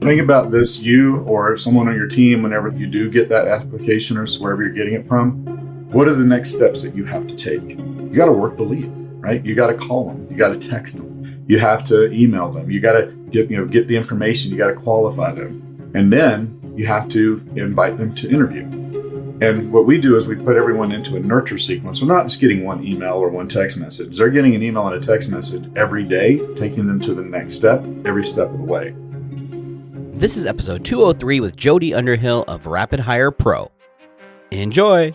Think about this, you or someone on your team, whenever you do get that application or wherever you're getting it from, what are the next steps that you have to take? You got to work the lead, right? You got to call them, you got to text them, you have to email them, you got to get the information, you got to qualify them, and then you have to invite them to interview. And what we do is we put everyone into a nurture sequence. We're not just getting one email or one text message. They're getting an email and a text message every day, taking them to the next step, every step of the way. This is episode 203 with Jody Underhill of Rapid Hire Pro. Enjoy!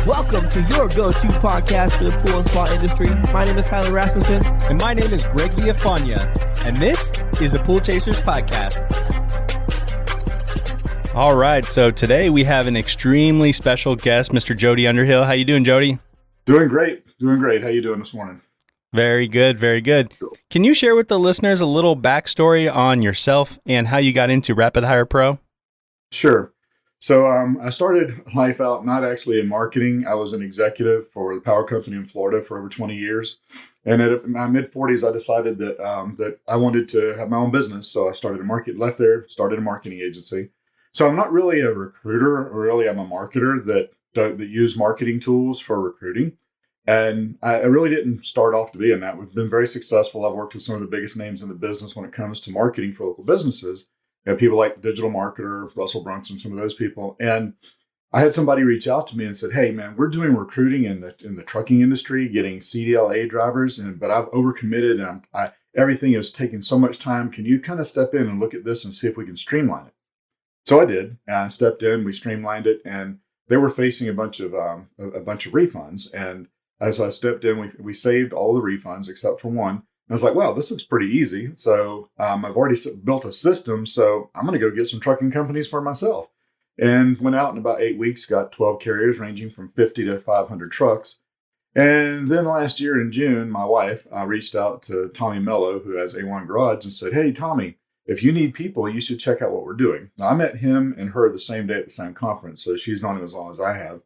Welcome to your go-to podcast for the pool and spa industry. My name is Tyler Rasmussen. And my name is Greg Villafania. And this is the Pool Chasers Podcast. All right, so today we have an extremely special guest, Mr. Jody Underhill. How you doing, Jody? Doing great. How you doing this morning? Very good, very good. Can you share with the listeners a little backstory on yourself and how you got into Rapid Hire Pro? Sure. So I started life out not actually in marketing. I was an executive for the power company in Florida for over 20 years. And in my mid-40s, I decided that I wanted to have my own business. So I started left there, started a marketing agency. So I'm not really a recruiter, or really I'm a marketer that use marketing tools for recruiting. And I really didn't start off to be in that. We've been very successful. I've worked with some of the biggest names in the business when it comes to marketing for local businesses. You know, people like Digital Marketer, Russell Brunson, some of those people. And I had somebody reach out to me and said, "Hey, man, we're doing recruiting in the trucking industry, getting CDLA drivers, but I've overcommitted and everything is taking so much time. Can you kind of step in and look at this and see if we can streamline it?" So I did. I stepped in, we streamlined it, and they were facing a bunch of refunds. And as I stepped in, we saved all the refunds except for one. I was like, wow, this looks pretty easy. So I've already built a system, so I'm going to go get some trucking companies for myself. And went out in about 8 weeks, got 12 carriers ranging from 50 to 500 trucks. And then last year in June, my wife reached out to Tommy Mello, who has A1 Garage, and said, "Hey, Tommy, if you need people, you should check out what we're doing." Now, I met him and her the same day at the same conference, so she's known him as long as I have.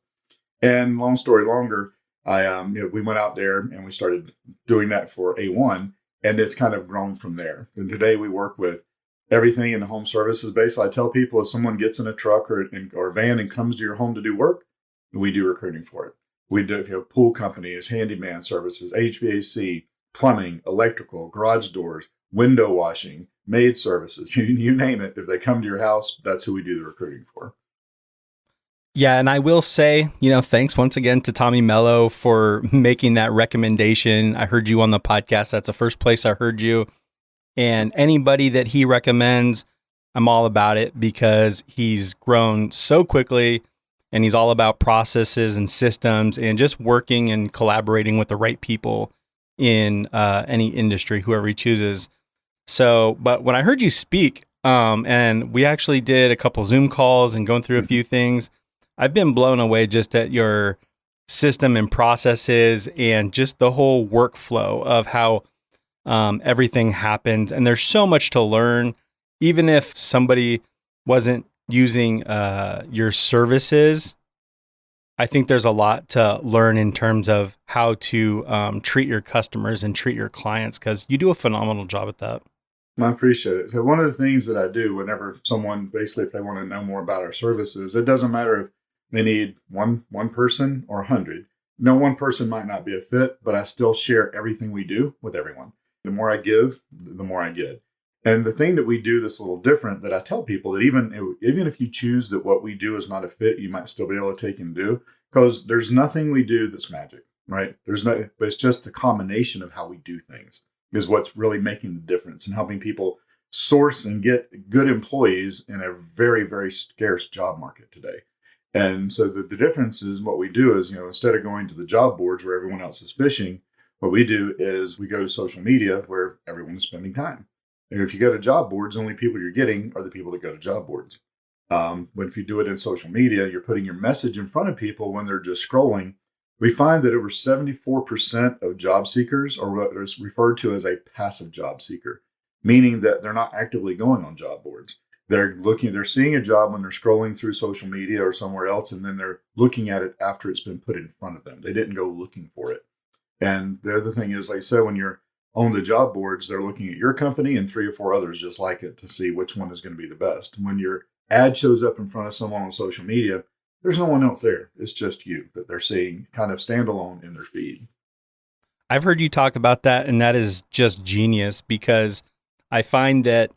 And long story longer, we went out there and we started doing that for A1, and it's kind of grown from there. And today we work with everything in the home services. Basically, I tell people if someone gets in a truck or a van and comes to your home to do work, we do recruiting for it. We do pool companies, handyman services, HVAC, plumbing, electrical, garage doors, window washing, maid services, you name it. If they come to your house, that's who we do the recruiting for. Yeah, and I will say, thanks once again to Tommy Mello for making that recommendation. I heard you on the podcast. That's the first place I heard you. And anybody that he recommends, I'm all about it because he's grown so quickly and he's all about processes and systems and just working and collaborating with the right people in any industry, whoever he chooses. So, but when I heard you speak, and we actually did a couple Zoom calls and going through a few things, I've been blown away just at your system and processes and just the whole workflow of how everything happens. And there's so much to learn. Even if somebody wasn't using your services, I think there's a lot to learn in terms of how to treat your customers and treat your clients, because you do a phenomenal job at that. I appreciate it. So one of the things that I do whenever someone, basically, if they want to know more about our services, it doesn't matter if they need one person or 100. No, one person might not be a fit, but I still share everything we do with everyone. The more I give, the more I get. And the thing that we do that's a little different, that I tell people that even if you choose that what we do is not a fit, you might still be able to take and do, because there's nothing we do that's magic, right? But it's just the combination of how we do things is what's really making the difference and helping people source and get good employees in a very, very scarce job market today. And so the difference is what we do is, instead of going to the job boards where everyone else is fishing, what we do is we go to social media where everyone is spending time. And if you go to job boards, the only people you're getting are the people that go to job boards. But if you do it in social media, you're putting your message in front of people when they're just scrolling. We find that over 74% of job seekers are what is referred to as a passive job seeker, meaning that they're not actively going on job boards. They're seeing a job when they're scrolling through social media or somewhere else, and then they're looking at it after it's been put in front of them. They didn't go looking for it. And the other thing is, like I said, when you're on the job boards, they're looking at your company and 3 or 4 others just like it to see which one is going to be the best. When your ad shows up in front of someone on social media, there's no one else there. It's just you that they're seeing kind of standalone in their feed. I've heard you talk about that, and that is just genius because I find that,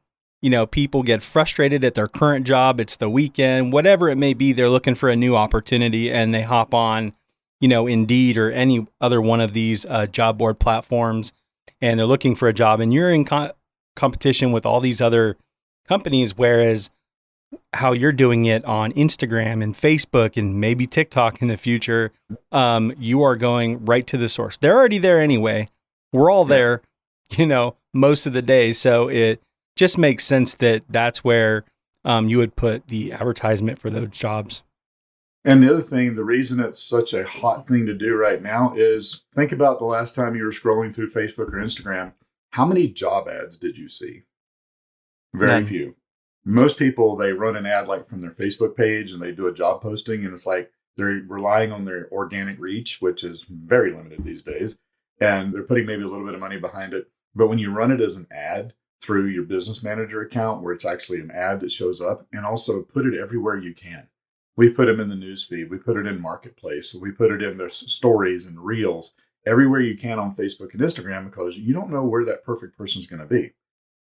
people get frustrated at their current job. It's the weekend, whatever it may be. They're looking for a new opportunity and they hop on, Indeed or any other one of these job board platforms, and they're looking for a job, and you're in competition with all these other companies. Whereas how you're doing it on Instagram and Facebook and maybe TikTok in the future, you are going right to the source. They're already there anyway. We're all there, most of the day. So it just makes sense that that's where you would put the advertisement for those jobs. And the other thing, the reason it's such a hot thing to do right now is think about the last time you were scrolling through Facebook or Instagram. How many job ads did you see? Very None. few. Most people, they run an ad like from their Facebook page and they do a job posting, and it's like they're relying on their organic reach, which is very limited these days. And they're putting maybe a little bit of money behind it. But when you run it as an ad through your business manager account, where it's actually an ad that shows up, and also put it everywhere you can. We put them in the news feed. We put it in Marketplace. We put it in their stories and reels, everywhere you can on Facebook and Instagram, because you don't know where that perfect person is going to be.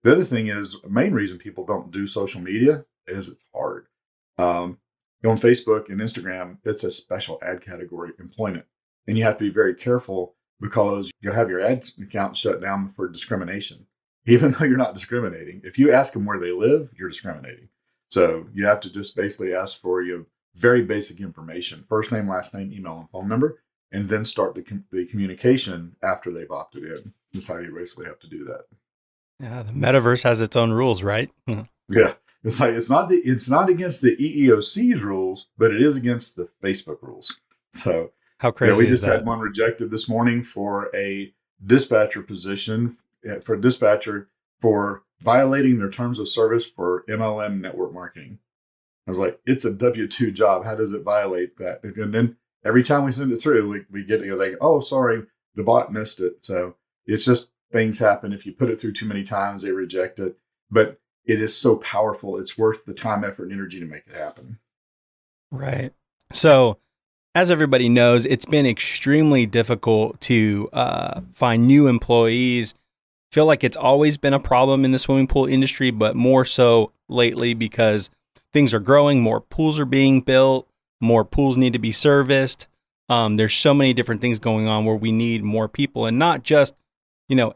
The other thing is, the main reason people don't do social media is it's hard. On Facebook and Instagram, it's a special ad category, employment. And you have to be very careful because you'll have your ad account shut down for discrimination. Even though you're not discriminating, if you ask them where they live, you're discriminating. So you have to just basically ask for your very basic information, first name, last name, email, and phone number, and then start the communication after they've opted in. That's how you basically have to do that. Yeah, the metaverse has its own rules, right? Yeah, it's like it's not against the EEOC's rules, but it is against the Facebook rules. So How crazy we is just that? had one rejected this morning for a dispatcher position for a dispatcher for violating their terms of service for MLM network marketing. I was like, it's a W-2 job. How does it violate that? And then every time we send it through, we get like, oh, sorry, the bot missed it. So it's just things happen. If you put it through too many times, they reject it. But it is so powerful. It's worth the time, effort, and energy to make it happen. Right. So, as everybody knows, it's been extremely difficult to find new employees. Feel like it's always been a problem in the swimming pool industry, but more so lately because things are growing, more pools are being built, more pools need to be serviced. There's so many different things going on where we need more people, and not just,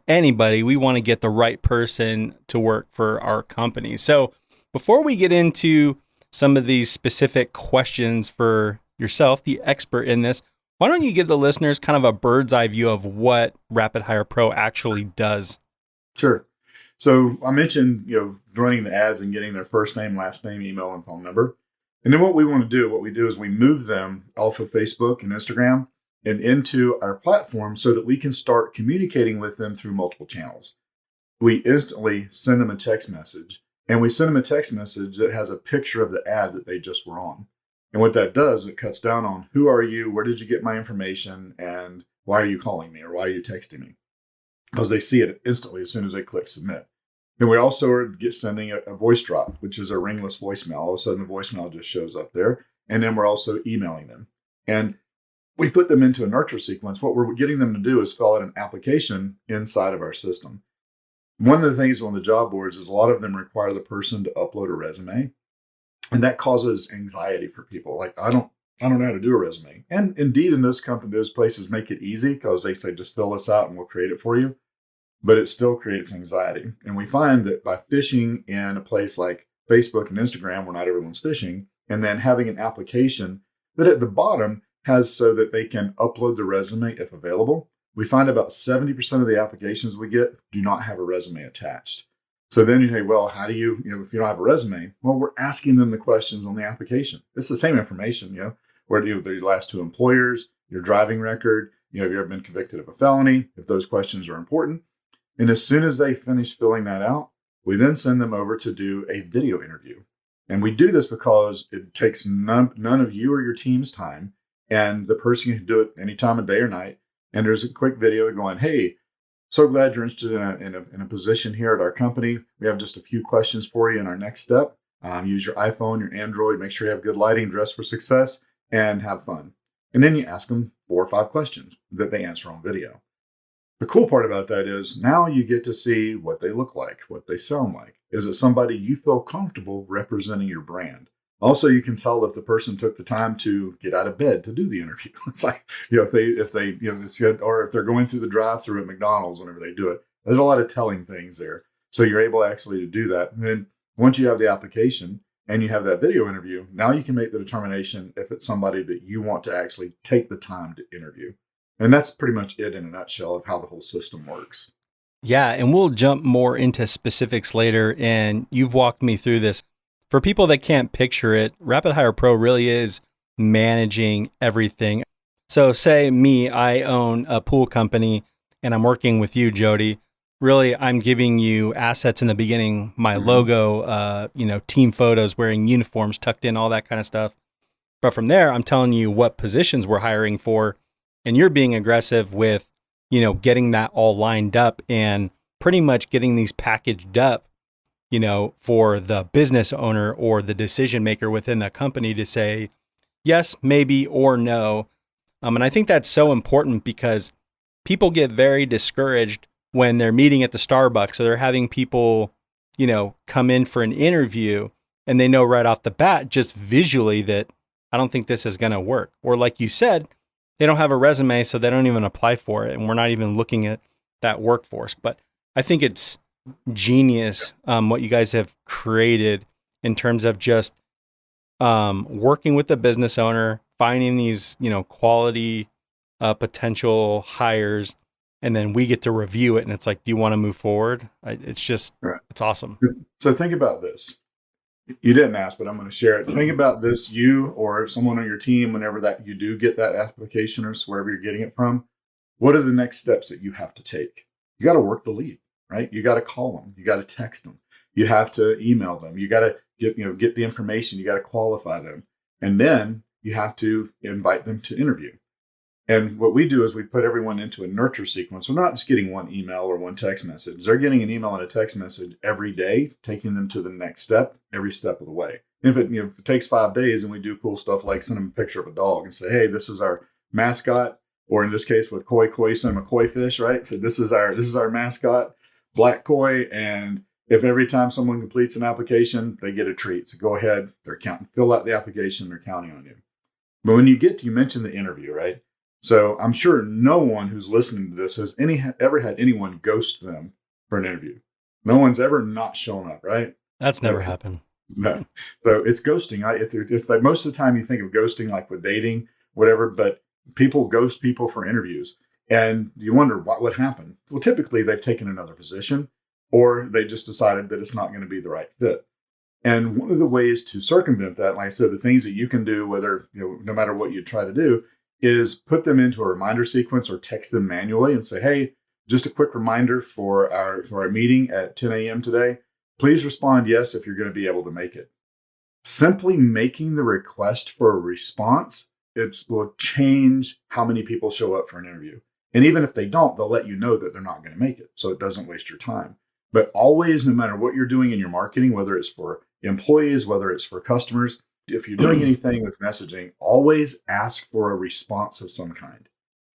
anybody. We want to get the right person to work for our company. So before we get into some of these specific questions for yourself, the expert in this, why don't you give the listeners kind of a bird's eye view of what Rapid Hire Pro actually does? Sure. So I mentioned, running the ads and getting their first name, last name, email, and phone number. And then what we do is we move them off of Facebook and Instagram and into our platform so that we can start communicating with them through multiple channels. We instantly send them a text message, and we send them a text message that has a picture of the ad that they just were on. And what that does, it cuts down on who are you, where did you get my information, and why are you calling me or why are you texting me? Because they see it instantly as soon as they click submit. Then we also are sending a voice drop, which is a ringless voicemail. All of a sudden, the voicemail just shows up there. And then we're also emailing them. And we put them into a nurture sequence. What we're getting them to do is fill out an application inside of our system. One of the things on the job boards is a lot of them require the person to upload a resume. And that causes anxiety for people. Like, I don't know how to do a resume. And indeed, in those places make it easy because they say, just fill this out and we'll create it for you. But it still creates anxiety. And we find that by fishing in a place like Facebook and Instagram, where not everyone's fishing, and then having an application that at the bottom has so that they can upload the resume if available, we find about 70% of the applications we get do not have a resume attached. So then you say, well, how do you, if you don't have a resume? Well, we're asking them the questions on the application. It's the same information, where do you have your last 2 employers, your driving record, have you ever been convicted of a felony, if those questions are important. And as soon as they finish filling that out, we then send them over to do a video interview. And we do this because it takes none of you or your team's time, and the person can do it any time of day or night. And there's a quick video going, hey, so glad you're interested in a position here at our company. We have just a few questions for you in our next step. Use your iPhone, your Android, make sure you have good lighting, dress for success, and have fun. And then you ask them 4 or 5 questions that they answer on video. The cool part about that is now you get to see what they look like, what they sound like. Is it somebody you feel comfortable representing your brand? Also, you can tell if the person took the time to get out of bed to do the interview. It's like, if they, it's good, or if they're going through the drive-through at McDonald's whenever they do it. There's a lot of telling things there. So you're able actually to do that. And then once you have the application and you have that video interview, now you can make the determination if it's somebody that you want to actually take the time to interview. And that's pretty much it in a nutshell of how the whole system works. Yeah, and we'll jump more into specifics later. And you've walked me through this. For people that can't picture it, Rapid Hire Pro really is managing everything. So say me, I own a pool company and I'm working with you, Jody. Really, I'm giving you assets in the beginning, my logo, team photos, wearing uniforms, tucked in, all that kind of stuff. But from there, I'm telling you what positions we're hiring for. And you're being aggressive with, getting that all lined up and pretty much getting these packaged up, for the business owner or the decision maker within the company to say yes, maybe, or no. And I think that's so important because people get very discouraged when they're meeting at the Starbucks or they're having people, come in for an interview and they know right off the bat, just visually, that I don't think this is going to work. Or like you said, they don't have a resume, so they don't even apply for it. And we're not even looking at that workforce. But I think it's genius what you guys have created in terms of just working with the business owner, finding these, quality potential hires, and then we get to review it. And it's like, do you want to move forward? It's just, Right. It's awesome. So think about this. You didn't ask, but I'm going to share it. Think about this, you or someone on your team, whenever that you do get that application or wherever you're getting it from, what are the next steps that you have to take? You got to work the lead, right? You got to call them. You got to text them. You have to email them. You got to get the information. You got to qualify them. And then you have to invite them to interview. And what we do is we put everyone into a nurture sequence. We're not just getting one email or one text message. They're getting an email and a text message every day, taking them to the next step, every step of the way. And if it takes 5 days and we do cool stuff like send them a picture of a dog and say, hey, this is our mascot, or in this case with koi, send them a koi fish, right? So this is our mascot, black koi. And if every time someone completes an application, they get a treat. So go ahead, they're counting, fill out the application, they're counting on you. But when you mentioned the interview, right? So I'm sure no one who's listening to this has ever had anyone ghost them for an interview. No one's ever not shown up, right? That's never happened. No. So it's ghosting. It's like most of the time you think of ghosting like with dating, whatever, but people ghost people for interviews. And you wonder what happened. Well, typically they've taken another position or they just decided that it's not going to be the right fit. And one of the ways to circumvent that, like I said, the things that you can do, whether, no matter what you try to do, is put them into a reminder sequence or text them manually and say, hey, just a quick reminder for our meeting at 10 a.m. today. Please respond yes if you're going to be able to make it. Simply making the request for a response, it will change how many people show up for an interview. And even if they don't, they'll let you know that they're not going to make it. So it doesn't waste your time. But always, no matter what you're doing in your marketing, whether it's for employees, whether it's for customers, if you're doing anything with messaging, always ask for a response of some kind,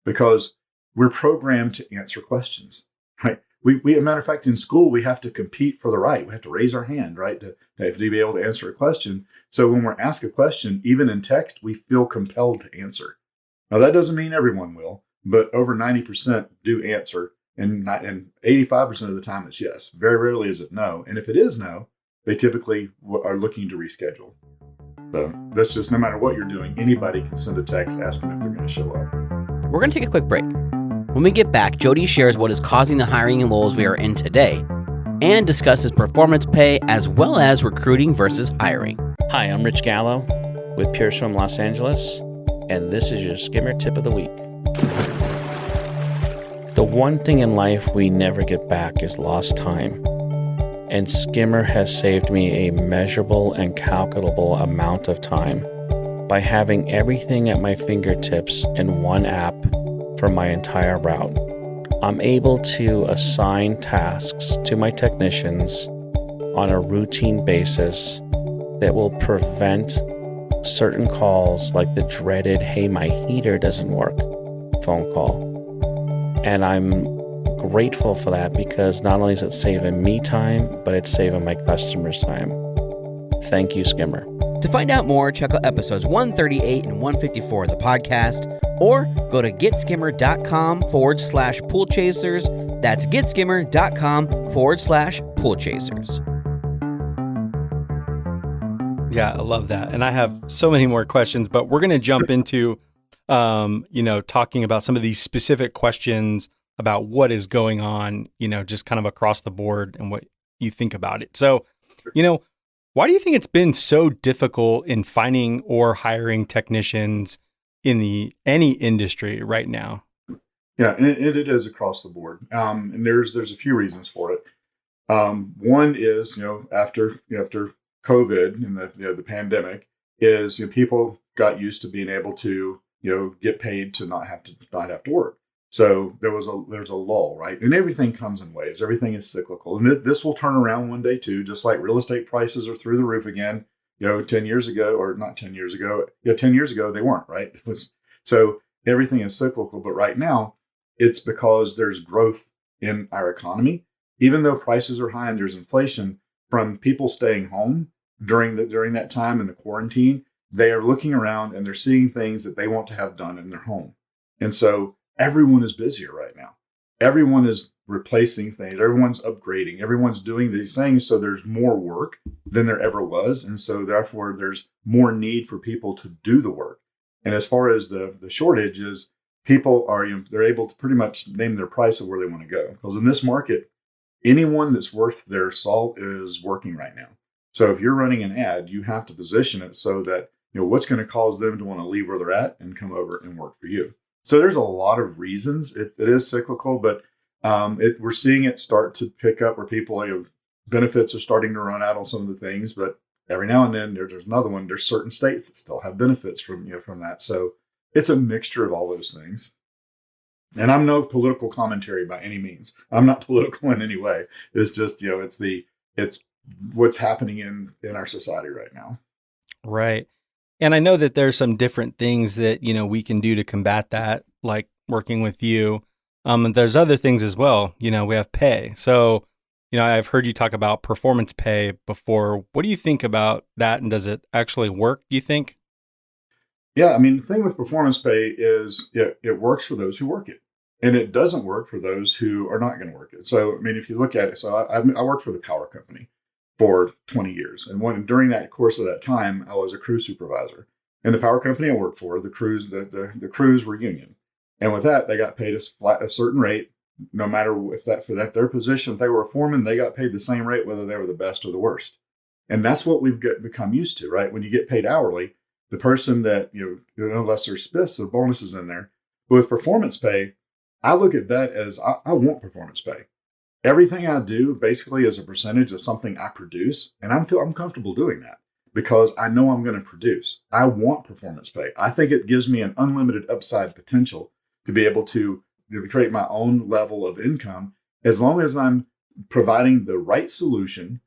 because we're programmed to answer questions, right? We as a matter of fact, in school, we have to compete for the right. We have to raise our hand, right, to be able to answer a question. So when we're asked a question, even in text, we feel compelled to answer. Now, that doesn't mean everyone will, but over 90% do answer, and 85% of the time it's yes. Very rarely is it no. And if it is no, they typically are looking to reschedule. So that's just, no matter what you're doing, anybody can send a text asking if they're going to show up. We're going to take a quick break. When we get back, Jody shares what is causing the hiring lulls we are in today and discusses performance pay as well as recruiting versus hiring. Hi, I'm Rich Gallo with Pure Swim Los Angeles, and this is your Skimmer Tip of the Week. The one thing in life we never get back is lost time. And Skimmer has saved me a measurable and calculable amount of time by having everything at my fingertips in one app for my entire route. I'm able to assign tasks to my technicians on a routine basis that will prevent certain calls like the dreaded, hey, my heater doesn't work phone call. And I'm grateful for that because not only is it saving me time, but it's saving my customers time. Thank you, Skimmer. To find out more, check out episodes 138 and 154 of the podcast, or go to getskimmer.com/pool chasers. That's getskimmer.com/pool chasers. Yeah, I love that. And I have so many more questions, but we're going to jump into, talking about some of these specific questions about what is going on, just kind of across the board and what you think about it. So, why do you think it's been so difficult in finding or hiring technicians in any industry right now? Yeah, and it is across the board. And there's a few reasons for it. One is, after COVID and the pandemic, is people got used to being able to get paid to not have to work. So there's a lull, right? And everything comes in waves. Everything is cyclical, and this will turn around one day too. Just like real estate prices are through the roof again. 10 years ago, or not 10 years ago. 10 years ago they weren't, right? So everything is cyclical, but right now it's because there's growth in our economy, even though prices are high and there's inflation from people staying home during that time in the quarantine. They are looking around and they're seeing things that they want to have done in their home. And so everyone is busier right now. Everyone is replacing things. Everyone's upgrading. Everyone's doing these things. So there's more work than there ever was. And so therefore there's more need for people to do the work. And as far as the shortage is, people are, they're able to pretty much name their price of where they want to go. Because in this market, anyone that's worth their salt is working right now. So if you're running an ad, you have to position it so that, what's going to cause them to want to leave where they're at and come over and work for you. So there's a lot of reasons. It is cyclical, but we're seeing it start to pick up where people, benefits are starting to run out on some of the things, but every now and then there's another one. There's certain states that still have benefits from that. So it's a mixture of all those things. And I'm no political commentary by any means. I'm not political in any way. It's just, it's what's happening in our society right now. Right. And I know that there's some different things that, we can do to combat that, like working with you. And there's other things as well. We have pay. So, I've heard you talk about performance pay before. What do you think about that? And does it actually work, do you think? Yeah. I mean, the thing with performance pay is it works for those who work it. And it doesn't work for those who are not going to work it. So, I mean, if you look at it, so I worked for the power company for 20 years. And during that course of that time, I was a crew supervisor. And the power company I worked for, the crews were union. And with that, they got paid a certain rate, no matter if their position, if they were a foreman, they got paid the same rate, whether they were the best or the worst. And that's what we've become used to, right? When you get paid hourly, the person that, unless there's spiffs or bonuses in there, but with performance pay, I look at that as I want performance pay. Everything I do basically is a percentage of something I produce, and I'm comfortable doing that because I know I'm going to produce. I want performance pay. I think it gives me an unlimited upside potential to be able to create my own level of income as long as I'm providing the right solution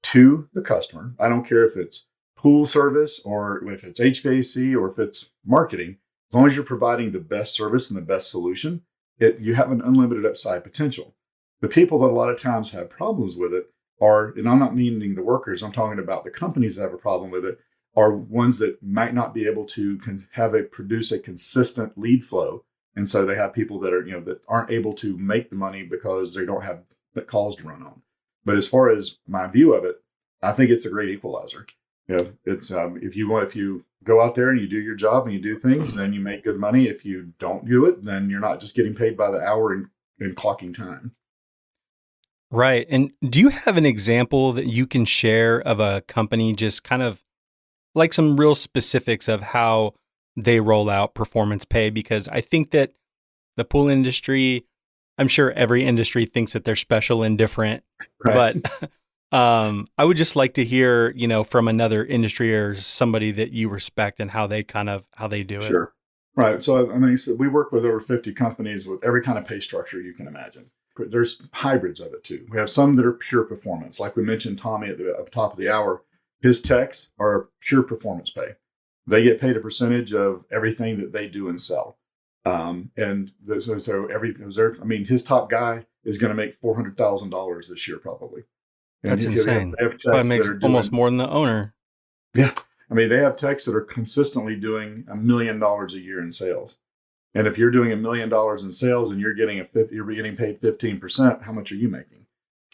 to the customer. I don't care if it's pool service or if it's HVAC or if it's marketing. As long as you're providing the best service and the best solution, you have an unlimited upside potential. The people that a lot of times have problems with it are, and I'm not meaning the workers, I'm talking about the companies that have a problem with it, are ones that might not be able to produce a consistent lead flow. And so they have people that are, that aren't able to make the money because they don't have the calls to run on. But as far as my view of it, I think it's a great equalizer. It's if you go out there and you do your job and you do things, then you make good money. If you don't do it, then you're not just getting paid by the hour and clocking time. Right. And do you have an example that you can share of a company, just kind of like some real specifics of how they roll out performance pay? Because I think that the pool industry, I'm sure every industry thinks that they're special and different, right. But I would just like to hear, from another industry or somebody that you respect and how they do it. Sure. Right. So, I mean, so we work with over 50 companies with every kind of pay structure you can imagine. There's hybrids of it too. We have some that are pure performance. Like we mentioned, Tommy at the top of the hour, his techs are pure performance pay. They get paid a percentage of everything that they do and sell. So everything, I mean, his top guy is going to make $400,000 this year, probably. And That's insane. they have Probably techs that makes are almost doing, more than the owner. yeah. I mean, they have techs that are consistently doing $1 million a year in sales. And if you're doing $1 million in sales and you're getting you're getting paid 15%, how much are you making?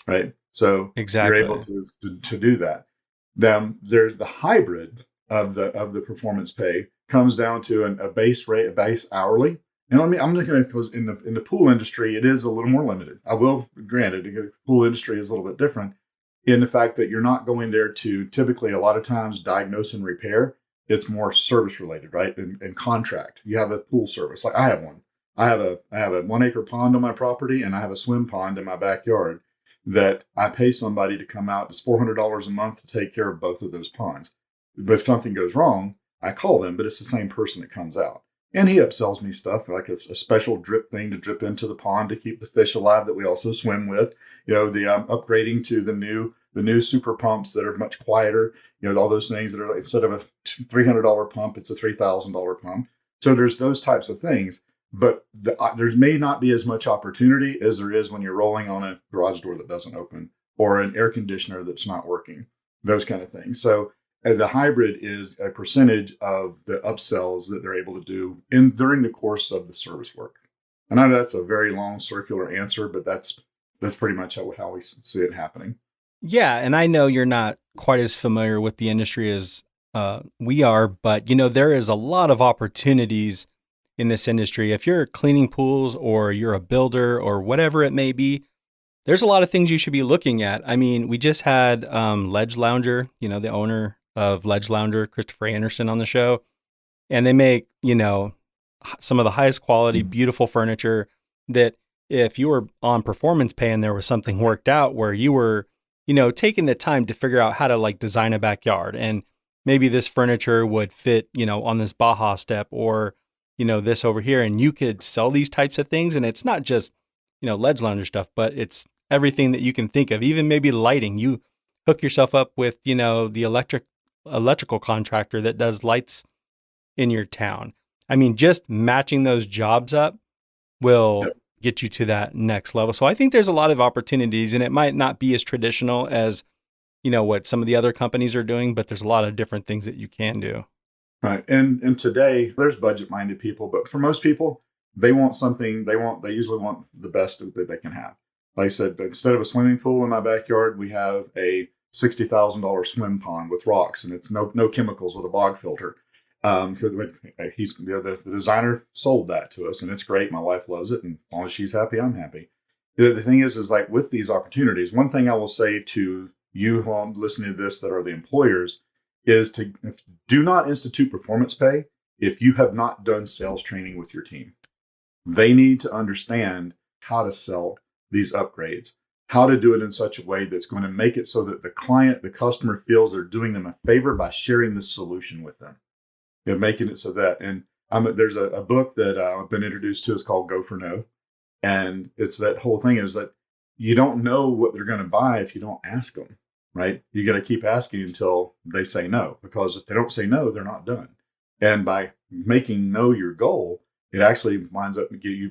Right. So you're able Exactly. to do that. Then there's the hybrid of the performance pay comes down to a base rate, a base hourly. And I'm looking at, because in the pool industry, it is a little more limited. I will grant it, the pool industry is a little bit different in the fact that you're not going there to typically a lot of times diagnose and repair. It's more service related, right? And contract. You have a pool service. Like I have one. I have a 1 acre pond on my property, and I have a swim pond in my backyard that I pay somebody to come out. It's $400 a month to take care of both of those ponds. But if something goes wrong, I call them, but it's the same person that comes out. And he upsells me stuff like a special drip thing to drip into the pond to keep the fish alive that we also swim with. The upgrading to the new super pumps that are much quieter. All those things that are, instead of a $300 pump, it's a $3,000 pump. So there's those types of things, but there may not be as much opportunity as there is when you're rolling on a garage door that doesn't open or an air conditioner that's not working. Those kind of things. So the hybrid is a percentage of the upsells that they're able to do during the course of the service work. And I know that's a very long circular answer, but that's pretty much how we see it happening. Yeah, and I know you're not quite as familiar with the industry as we are, but there is a lot of opportunities in this industry. If you're cleaning pools or you're a builder or whatever it may be, there's a lot of things you should be looking at. I mean, we just had Ledge Lounger, the owner of Ledge Lounger, Christopher Anderson, on the show, and they make some of the highest quality, beautiful furniture that if you were on performance pay and there was something worked out where you were taking the time to figure out how to like design a backyard, and maybe this furniture would fit, on this Baja step, or, this over here, and you could sell these types of things. And it's not just, Ledge Lounger stuff, but it's everything that you can think of, even maybe lighting. You hook yourself up with, the electrical contractor that does lights in your town. I mean, just matching those jobs up will Yep. get you to that next level. So I think there's a lot of opportunities, and it might not be as traditional as, what some of the other companies are doing, but there's a lot of different things that you can do. Right. And today there's budget minded people, but for most people, they want something, they usually want the best that they can have. Like I said, but instead of a swimming pool in my backyard, we have a $60,000 swim pond with rocks, and it's no chemicals with a bog filter. Because the designer sold that to us, and it's great. My wife loves it, and as long as she's happy, I'm happy. The thing is like with these opportunities, one thing I will say to you who are listening to this that are the employers is to do not institute performance pay if you have not done sales training with your team. They need to understand how to sell these upgrades, how to do it in such a way that's going to make it so that the customer feels they're doing them a favor by sharing the solution with them. Making it so that, and there's a book that I've been introduced to. It's called Go for No. And it's that whole thing is that you don't know what they're going to buy if you don't ask them, right? You got to keep asking until they say no, because if they don't say no, they're not done. And by making no your goal, it actually you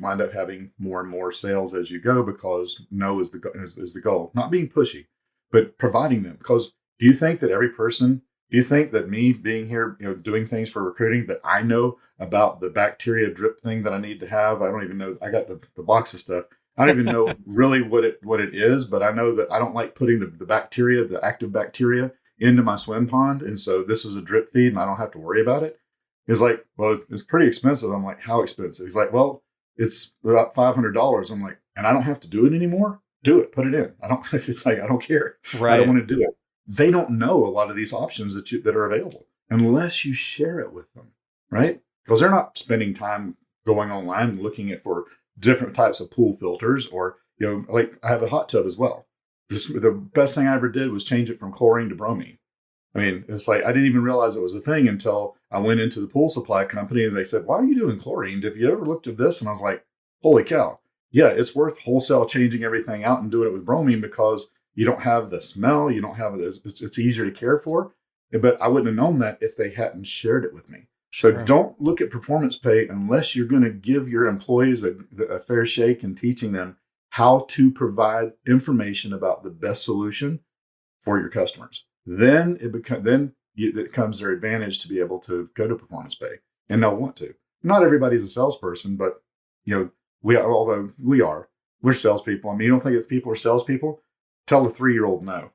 wind up having more and more sales as you go, because no is the goal. Not being pushy, but providing them. Because do you think that me being here, doing things for recruiting, that I know about the bacteria drip thing that I need to have? I don't even know. I got the box of stuff. I don't even know really what it is, but I know that I don't like putting the bacteria, the active bacteria, into my swim pond. And so this is a drip feed and I don't have to worry about it. He's like, well, it's pretty expensive. I'm like, how expensive? He's like, well, it's about $500. I'm like, and I don't have to do it anymore? Do it, put it in. It's like, I don't care. Right. I don't want to do it. They don't know a lot of these options that are available unless you share it with them, right? Because they're not spending time going online looking for different types of pool filters, or like I have a hot tub as well. The best thing I ever did was change it from chlorine to bromine. I mean, it's like I didn't even realize it was a thing until I went into the pool supply company and they said, why are you doing chlorine? Have you ever looked at this? And I was like, holy cow. Yeah, it's worth wholesale changing everything out and doing it with bromine because you don't have the smell. You don't have it. It's easier to care for. But I wouldn't have known that if they hadn't shared it with me. So Sure. don't look at performance pay unless you're going to give your employees a fair shake in teaching them how to provide information about the best solution for your customers. Then it becomes their advantage to be able to go to performance pay, and they'll want to. Not everybody's a salesperson, but although we're salespeople. I mean, you don't think it's people are salespeople? Tell a 3-year-old no.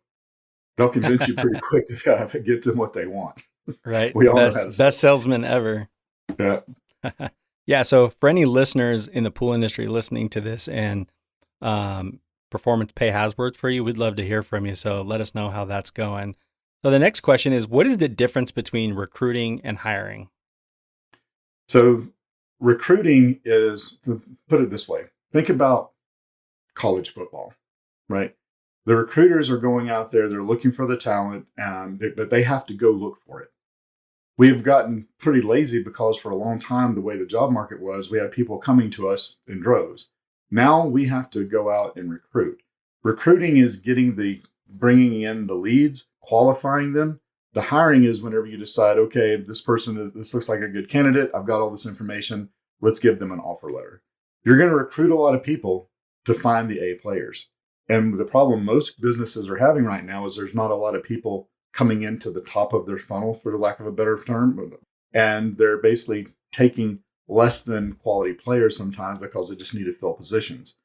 They'll convince you pretty quick to get them what they want. Right. We all know how to sell. Best salesman ever. Yeah. Yeah. So for any listeners in the pool industry listening to this and performance pay has worked for you, we'd love to hear from you. So let us know how that's going. So the next question is, what is the difference between recruiting and hiring? So recruiting is, put it this way, think about college football, right? The recruiters are going out there, they're looking for the talent, but they have to go look for it. We've gotten pretty lazy because for a long time, the way the job market was, we had people coming to us in droves. Now we have to go out and recruit. Recruiting is bringing in the leads, qualifying them. The hiring is whenever you decide, okay, this looks like a good candidate. I've got all this information. Let's give them an offer letter. You're going to recruit a lot of people to find the A players. And the problem most businesses are having right now is there's not a lot of people coming into the top of their funnel, for the lack of a better term. And they're basically taking less than quality players sometimes because they just need to fill positions.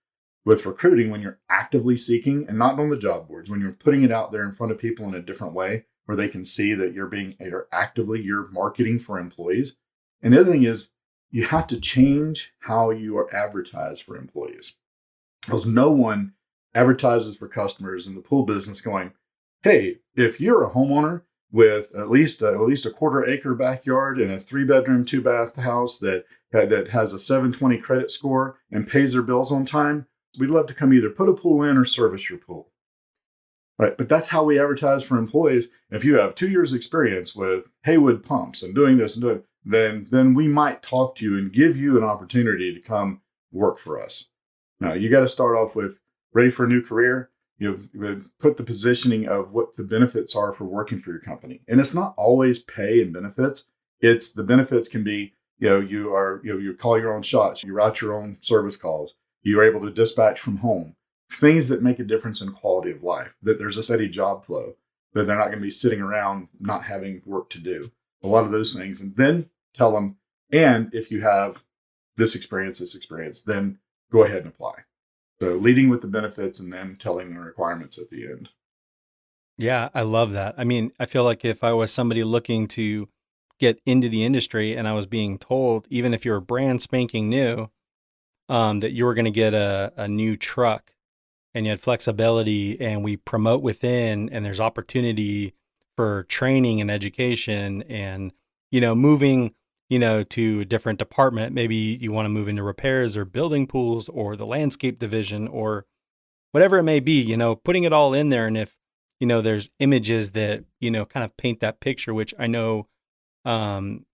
With recruiting, when you're actively seeking, and not on the job boards, when you're putting it out there in front of people in a different way where they can see that you're marketing for employees. And the other thing is you have to change how you are advertised for employees. Because no one advertises for customers in the pool business going, hey, if you're a homeowner with at least a 1/4 acre backyard and a 3-bedroom, 2-bath house that has a 720 credit score and pays their bills on time, we'd love to come either put a pool in or service your pool. Right. But that's how we advertise for employees. If you have 2 years experience with Haywood pumps and doing this and doing, then we might talk to you and give you an opportunity to come work for us. Now you got to start off with ready for a new career. Put the positioning of what the benefits are for working for your company. And it's not always pay and benefits. It's the benefits can be, you call your own shots, you route your own service calls, you're able to dispatch from home, things that make a difference in quality of life, that there's a steady job flow, that they're not going to be sitting around not having work to do. A lot of those things. And then tell them, and if you have this experience, then go ahead and apply. So leading with the benefits and then telling the requirements at the end. Yeah, I love that. I mean, I feel like if I was somebody looking to get into the industry and I was being told, even if you're brand spanking new, that you were going to get a new truck and you had flexibility and we promote within and there's opportunity for training and education and, moving, to a different department. Maybe you want to move into repairs or building pools or the landscape division or whatever it may be, putting it all in there. And if, there's images that, kind of paint that picture, which I know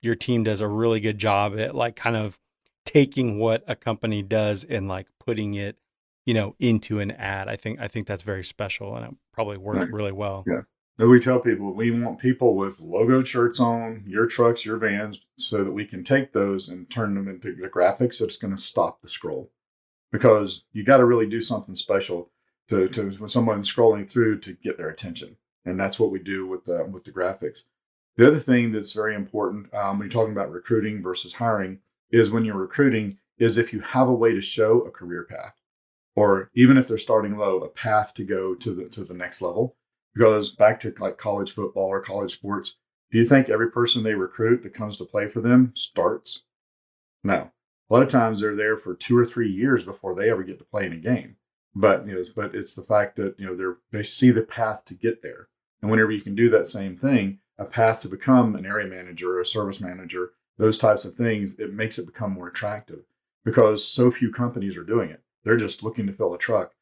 your team does a really good job at, like kind of taking what a company does and like putting it, into an ad. I think that's very special and it probably worked really well. Yeah. And we tell people we want people with logo shirts on your trucks, your vans, so that we can take those and turn them into the graphics that's going to stop the scroll. Because you got to really do something special to when someone's scrolling through to get their attention. And that's what we do with the graphics. The other thing that's very important when you're talking about recruiting versus hiring is when you're recruiting is if you have a way to show a career path, or even if they're starting low, a path to go to the next level. Because back to like college football or college sports, do you think every person they recruit that comes to play for them starts? No. A lot of times they're there for 2 or 3 years before they ever get to play in a game. But it's the fact that they see the path to get there. And whenever you can do that same thing, a path to become an area manager or a service manager, those types of things, it makes it become more attractive because so few companies are doing it. They're just looking to fill a truck.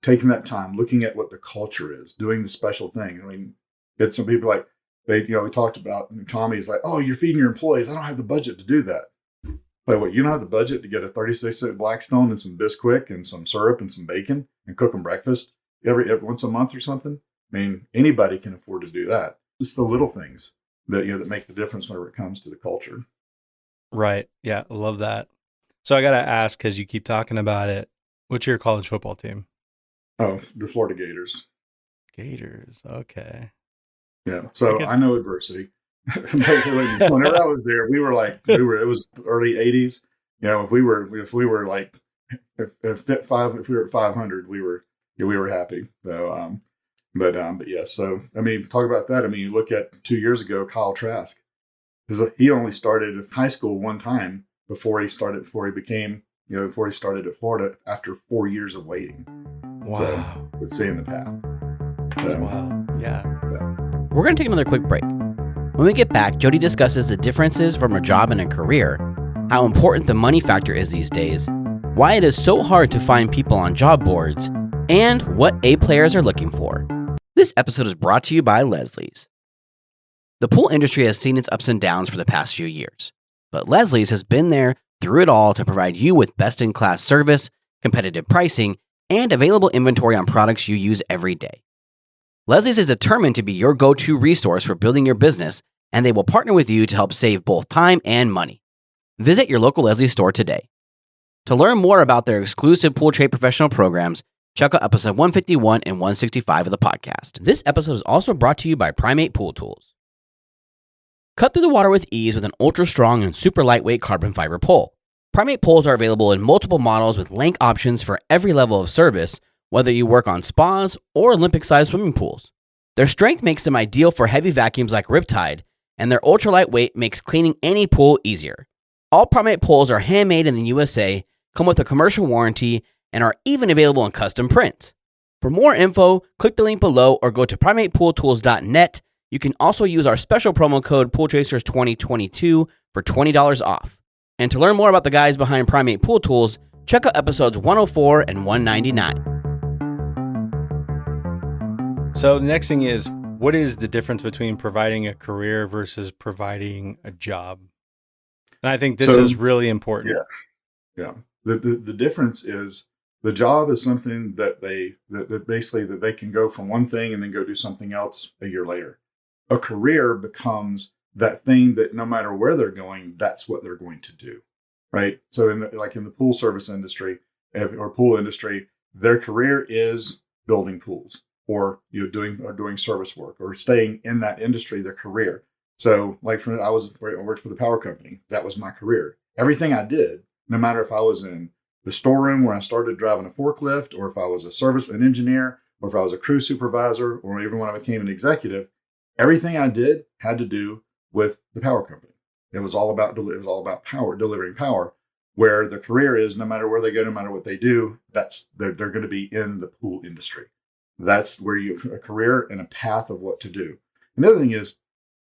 Taking that time, looking at what the culture is, doing the special things. I mean, it's some people like, we talked about, Tommy's like, oh, you're feeding your employees. I don't have the budget to do that. But what, you don't have the budget to get a 36-cent Blackstone and some Bisquick and some syrup and some bacon and cook them breakfast every once a month or something? I mean, anybody can afford to do that. It's the little things that, that make the difference whenever it comes to the culture. Right. Yeah. I love that. So I got to ask, because you keep talking about it, what's your college football team? Oh, the Florida Gators. Gators. Okay. Yeah. So I know adversity. Whenever I was there, it was early 80s. If we were at 500, we were happy. So, but yeah. So, I mean, talk about that. I mean, you look at 2 years ago, Kyle Trask, because he only started high school one time before he started at Florida after 4 years of waiting. Wow. So, it's seeing the path. That's wild. Yeah. We're going to take another quick break. When we get back, Jody discusses the differences from a job and a career, how important the money factor is these days, why it is so hard to find people on job boards, and what A players are looking for. This episode is brought to you by Leslie's. The pool industry has seen its ups and downs for the past few years, but Leslie's has been there through it all to provide you with best-in-class service, competitive pricing, and available inventory on products you use every day. Leslie's is determined to be your go-to resource for building your business, and they will partner with you to help save both time and money. Visit your local Leslie's store today. To learn more about their exclusive pool trade professional programs, check out episode 151 and 165 of the podcast. This episode is also brought to you by Primate Pool Tools. Cut through the water with ease with an ultra-strong and super lightweight carbon fiber pole. Primate poles are available in multiple models with length options for every level of service, whether you work on spas or Olympic-sized swimming pools. Their strength makes them ideal for heavy vacuums like Riptide, and their ultra-light weight makes cleaning any pool easier. All Primate poles are handmade in the USA, come with a commercial warranty, and are even available in custom prints. For more info, click the link below or go to primatepooltools.net. You can also use our special promo code PoolChasers2022 for $20 off. And to learn more about the guys behind Primate Pool Tools, check out episodes 104 and 199. So the next thing is, what is the difference between providing a career versus providing a job? And I think this is really important. Yeah. The difference is the job is something that basically they can go from one thing and then go do something else a year later. A career becomes that thing that no matter where they're going, that's what they're going to do, right? So in the pool service industry or pool industry, their career is building pools or doing service work or staying in that industry, their career. So I worked for the power company. That was my career. Everything I did, no matter if I was in the storeroom where I started driving a forklift, or if I was an engineer, or if I was a crew supervisor, or even when I became an executive, everything I did had to do with the power company. It was all about power, delivering power. Where the career is, no matter where they go, no matter what they do, they're going to be in the pool industry. That's where a career and a path of what to do. Another thing is,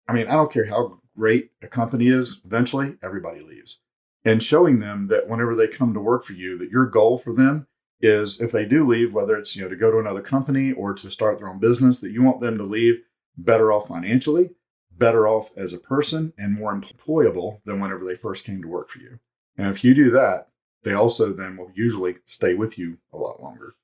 I don't care how great a company is, eventually everybody leaves. And showing them that whenever they come to work for you, that your goal for them is, if they do leave, whether it's to go to another company or to start their own business, that you want them to leave better off financially, better off as a person, and more employable than whenever they first came to work for you. And if you do that, they also then will usually stay with you a lot longer.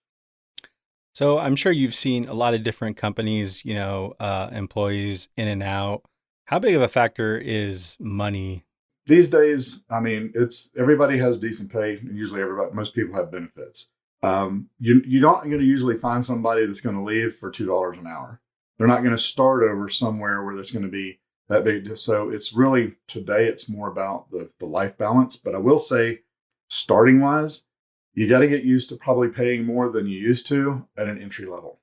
So I'm sure you've seen a lot of different companies, employees in and out. How big of a factor is money? These days, it's everybody has decent pay, and usually most people have benefits. You're not going to usually find somebody that's going to leave for $2 an hour. They're not going to start over somewhere where there's going to be that big. So it's really, today, it's more about the life balance. But I will say, starting wise, you got to get used to probably paying more than you used to at an entry level.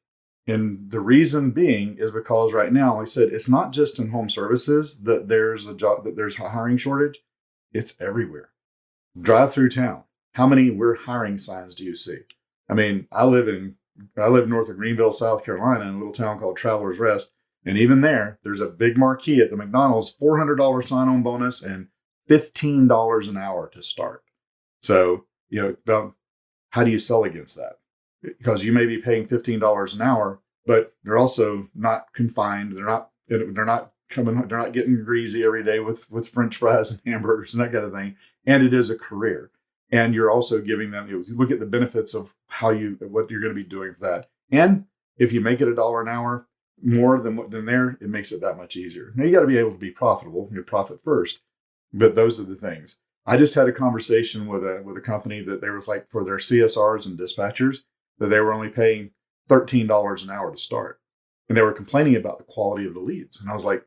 And the reason being is because right now, like I said, it's not just in home services that there's a hiring shortage. It's everywhere. Drive through town. How many "we're hiring" signs do you see? I live north of Greenville, South Carolina, in a little town called Travelers Rest. And even there's a big marquee at the McDonald's, $400 sign-on bonus and $15 an hour to start. So, how do you sell against that? Because you may be paying $15 an hour, but they're also not confined. They're not they're not getting greasy every day with French fries and hamburgers and that kind of thing. And it is a career. And you're also giving them, you look at the benefits of what you're going to be doing for that. And if you make it $1 an hour more than there, it makes it that much easier. Now you got to be able to be profitable, profit first. But those are the things. I just had a conversation with a company that there was like for their CSRs and dispatchers that they were only paying $13 an hour to start. And they were complaining about the quality of the leads. And I was like,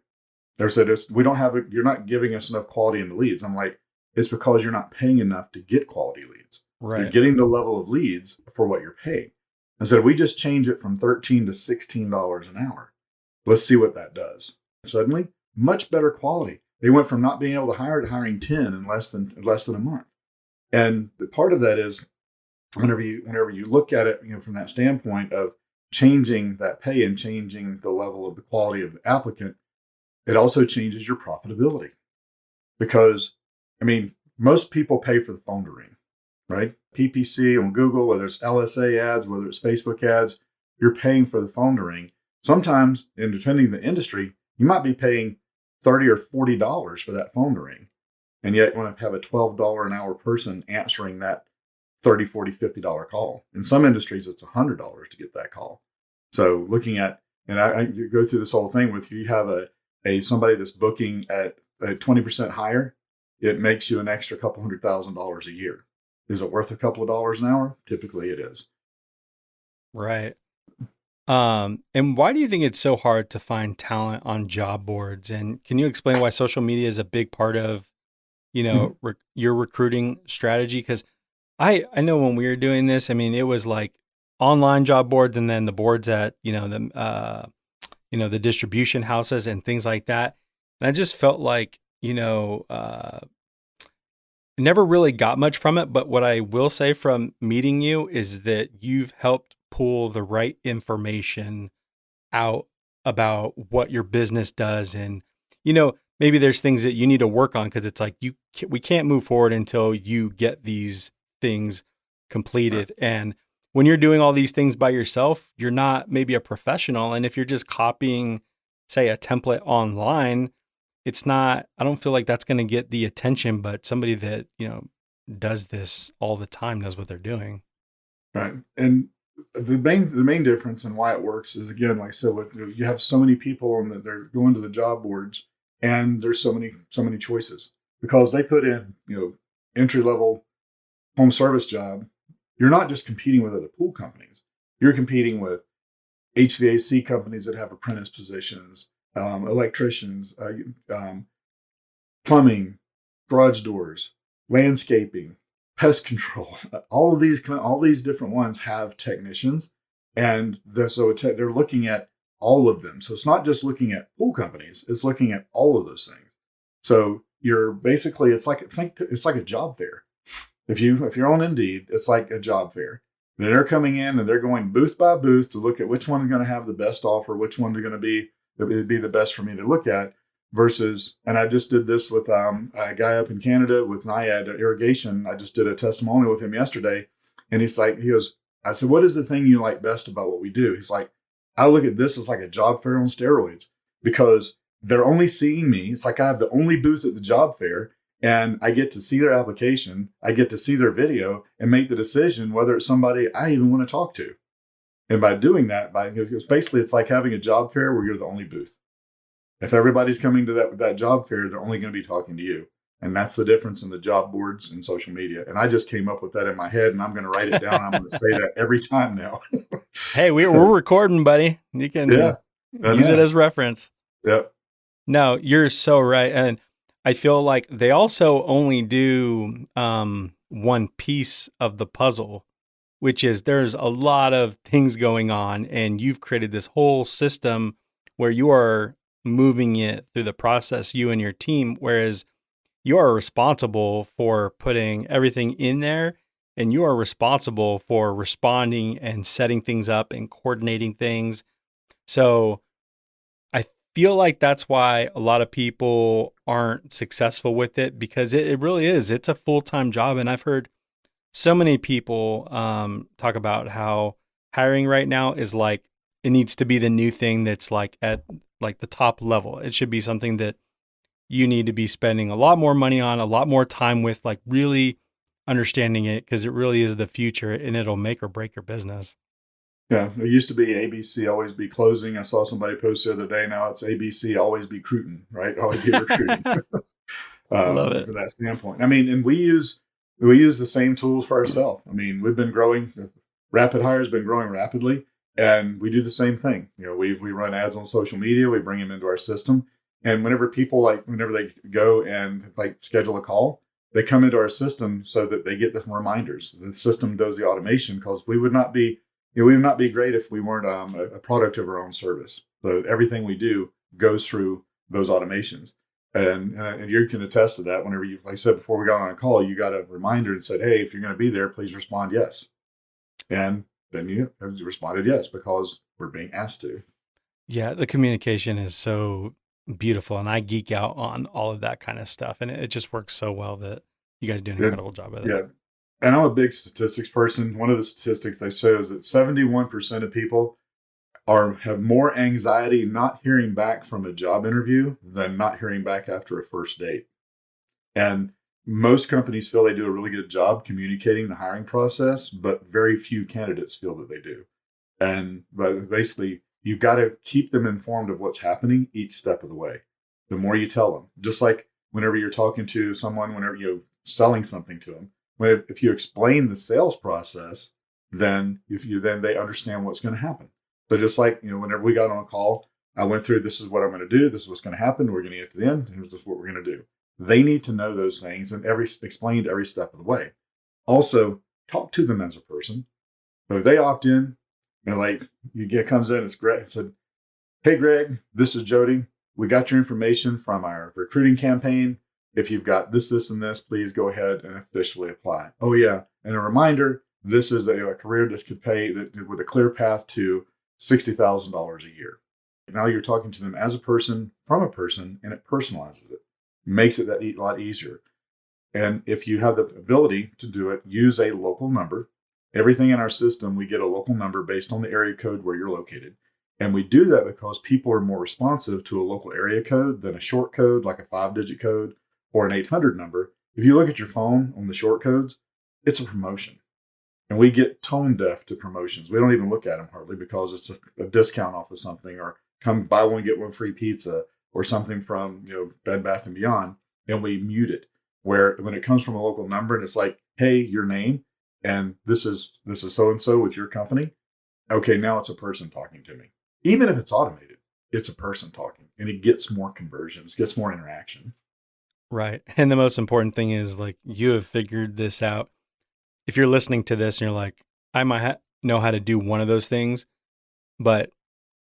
they said, you're not giving us enough quality in the leads. I'm like, it's because you're not paying enough to get quality leads. Right. You're getting the level of leads for what you're paying. I said, we just change it from $13 to $16 an hour. Let's see what that does. Suddenly, much better quality. They went from not being able to hire to hiring 10 in less than a month. And the part of that is whenever you look at it, from that standpoint of changing that pay and changing the level of the quality of the applicant, it also changes your profitability. Because, most people pay for the phone to ring, right? PPC on Google, whether it's LSA ads, whether it's Facebook ads, you're paying for the phone to ring. Sometimes, and depending on the industry, you might be paying $30 or $40 for that phone to ring. And yet you want to have a $12 an hour person answering that $30, $40, $50 call. In some industries, it's $100 to get that call. So looking at, and I go through this whole thing with you have somebody that's booking at a 20% higher, it makes you an extra couple $100,000 a year. Is it worth a couple of dollars an hour? Typically it is. Right. And why do you think it's so hard to find talent on job boards? And can you explain why social media is a big part of, your recruiting strategy? Because I know when we were doing this, it was like online job boards and then the boards at, the distribution houses and things like that. And I just felt like, never really got much from it. But what I will say from meeting you is that you've helped pull the right information out about what your business does. And, maybe there's things that you need to work on because it's like we can't move forward until you get these things completed. Right. And when you're doing all these things by yourself, you're not maybe a professional. And if you're just copying, say, a template online, it's not, I don't feel like that's going to get the attention, but somebody that, does this all the time knows what they're doing. Right. And the main difference and why it works is, again, like I said, you have so many people and they're going to the job boards and there's so many choices because they put in, entry level home service job. You're not just competing with other pool companies. You're competing with HVAC companies that have apprentice positions, electricians, plumbing, garage doors, landscaping, pest control. All these different ones have technicians, and they're looking at all of them. So it's not just looking at pool companies; it's looking at all of those things. So you're basically it's like a job fair. If you're on Indeed, it's like a job fair. They're coming in and they're going booth by booth to look at which one is going to have the best offer, which one they're going to be the best for me to look at. Versus, and I just did this with a guy up in Canada with NIAD irrigation. I just did a testimonial with him yesterday, and he goes, I said, what is the thing you like best about what we do? He's like, I look at this as like a job fair on steroids because they're only seeing me. It's like I have the only booth at the job fair. And I get to see their application, I get to see their video and make the decision whether it's somebody I even want to talk to. And by doing that, it's like having a job fair where you're the only booth. If everybody's coming to that job fair, they're only going to be talking to you. And that's the difference in the job boards and social media. And I just came up with that in my head and I'm going to write it down. I'm going to say that every time now. Hey, we're recording, buddy. You can use it as reference. Yep. No, you're so right. And I feel like they also only do one piece of the puzzle, which is there's a lot of things going on, and you've created this whole system where you are moving it through the process, you and your team, whereas you are responsible for putting everything in there, and you are responsible for responding and setting things up and coordinating things. So I feel like that's why a lot of people aren't successful with it, because it really is. It's a full-time job. And I've heard so many people talk about how hiring right now is like, it needs to be the new thing that's like at like the top level. It should be something that you need to be spending a lot more money on, a lot more time with, like really understanding it, because it really is the future and it'll make or break your business. Yeah, it used to be ABC, always be closing. I saw somebody post the other day. Now it's ABC, always be recruiting, right? Always be recruiting. Love it. From that standpoint. I mean, and we use the same tools for ourselves. I mean, we've been growing. Rapid Hire has been growing rapidly, and we do the same thing. You know, we run ads on social media. We bring them into our system, and whenever they go and like schedule a call, they come into our system so that they get the reminders. The system does the automation, because we would not be great if we weren't a product of our own service. So everything we do goes through those automations. And you can attest to that. Whenever like I said before we got on a call, you got a reminder and said, "Hey, if you're going to be there, please respond yes." And then you responded yes, because we're being asked to. Yeah, the communication is so beautiful, and I geek out on all of that kind of stuff, and it just works so well that you guys do an incredible job with it. Yeah, and I'm a big statistics person. One of the statistics they say is that 71% of people have more anxiety not hearing back from a job interview than not hearing back after a first date. And most companies feel they do a really good job communicating the hiring process, but very few candidates feel that they do. But basically, you've got to keep them informed of what's happening each step of the way. The more you tell them, just like whenever you're talking to someone, whenever you're selling something to them, if you explain the sales process, then they understand what's going to happen. So just like, whenever we got on a call, I went through, this is what I'm going to do. This is what's going to happen. We're going to get to the end. Here's what we're going to do. They need to know those things and explained every step of the way. Also, talk to them as a person. So if they opt in, comes in, it's Greg. It said, "Hey, Greg, this is Jody. We got your information from our recruiting campaign. If you've got this, and this, please go ahead and officially apply." Oh yeah, and a reminder: this is a career that could pay with a clear path to $60,000 a year. Now you're talking to them as a person, from a person, and it personalizes it, makes it a lot easier. And if you have the ability to do it, use a local number. Everything in our system, we get a local number based on the area code where you're located. And we do that because people are more responsive to a local area code than a short code, like a 5-digit code or an 800 number. If you look at your phone on the short codes, it's a promotion. And we get tone deaf to promotions. We don't even look at them hardly, because it's a discount off of something, or come buy one, get one free pizza, or something from Bed Bath & Beyond, and we mute it. Where when it comes from a local number and it's like, "Hey, your name, and this is so-and-so with your company." Okay, now it's a person talking to me. Even if it's automated, it's a person talking, and it gets more conversions, gets more interaction. Right. And the most important thing is, like, you have figured this out. If you're listening to this and you're like, I might know how to do one of those things, but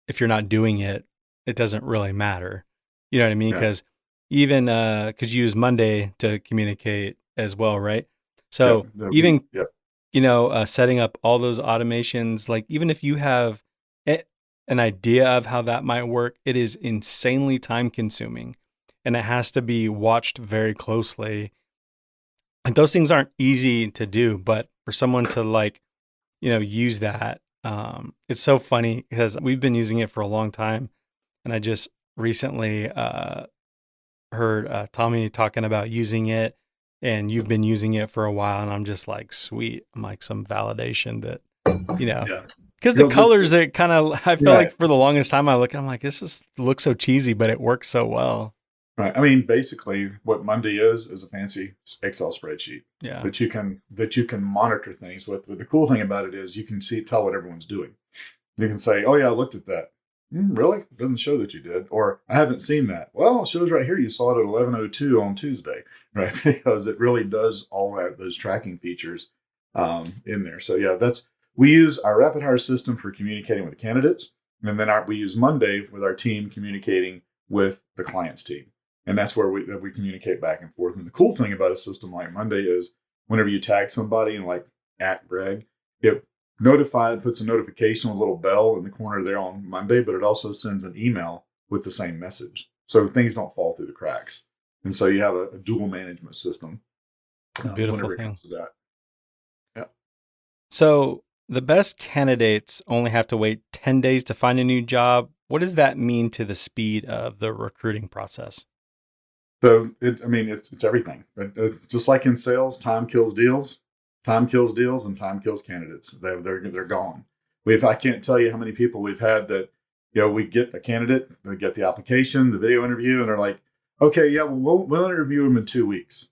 if you're not doing it, it doesn't really matter. You know what I mean? Because even because you use Monday to communicate as well, right? So setting up all those automations, like even if you have an idea of how that might work, it is insanely time consuming, and it has to be watched very closely. And those things aren't easy to do, but for someone to use that, it's so funny because we've been using it for a long time. And I just recently heard Tommy talking about using it, and you've been using it for a while. And I'm just like, sweet. I'm like, some validation that, because the colors, I felt like for the longest time I I'm like, this looks so cheesy, but it works so well. Right. I mean, basically what Monday is a fancy Excel spreadsheet that you can monitor things with. But the cool thing about it is you can tell what everyone's doing. You can say, "Oh yeah, I looked at that. Really? It doesn't show that you did." Or, "I haven't seen that." Well, it shows right here you saw it at 11:02 on Tuesday, right? Because it really does all those tracking features in there. So yeah, we use our Rapid Hire system for communicating with candidates, and then we use Monday with our team communicating with the client's team. And that's where we communicate back and forth. And the cool thing about a system like Monday is whenever you tag somebody and like @Greg, it puts a notification, a little bell in the corner there on Monday, but it also sends an email with the same message. So things don't fall through the cracks. And so you have a dual management system. Beautiful whenever thing. it comes to that. Yeah. So the best candidates only have to wait 10 days to find a new job, What does that mean to the speed of the recruiting process? So it's everything. Just like in sales, time kills deals, and time kills candidates. They're gone. I can't tell you how many people we've had that, we get a candidate, they get the application, the video interview, and they're like, okay, yeah, we'll interview them in 2 weeks.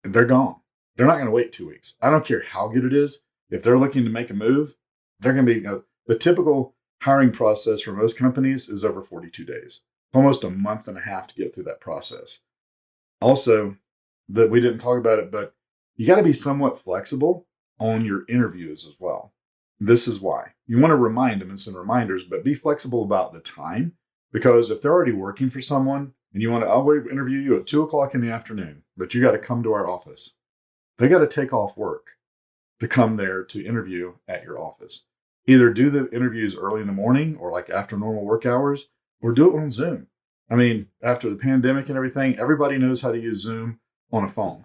And they're gone. They're not going to wait 2 weeks. I don't care how good it is. If they're looking to make a move, they're going to be, the typical hiring process for most companies is over 42 days, almost a month and a half to get through that process. Also, that we didn't talk about it, but you got to be somewhat flexible on your interviews as well. This is why you want to remind them and send reminders, but be flexible about the time, because if they're already working for someone and you want to, I'll interview you at 2:00 in the afternoon, but you got to come to our office. They got to take off work to come there to interview at your office. Either do the interviews early in the morning or like after normal work hours, or do it on Zoom. I mean, after the pandemic and everything, everybody knows how to use Zoom on a phone.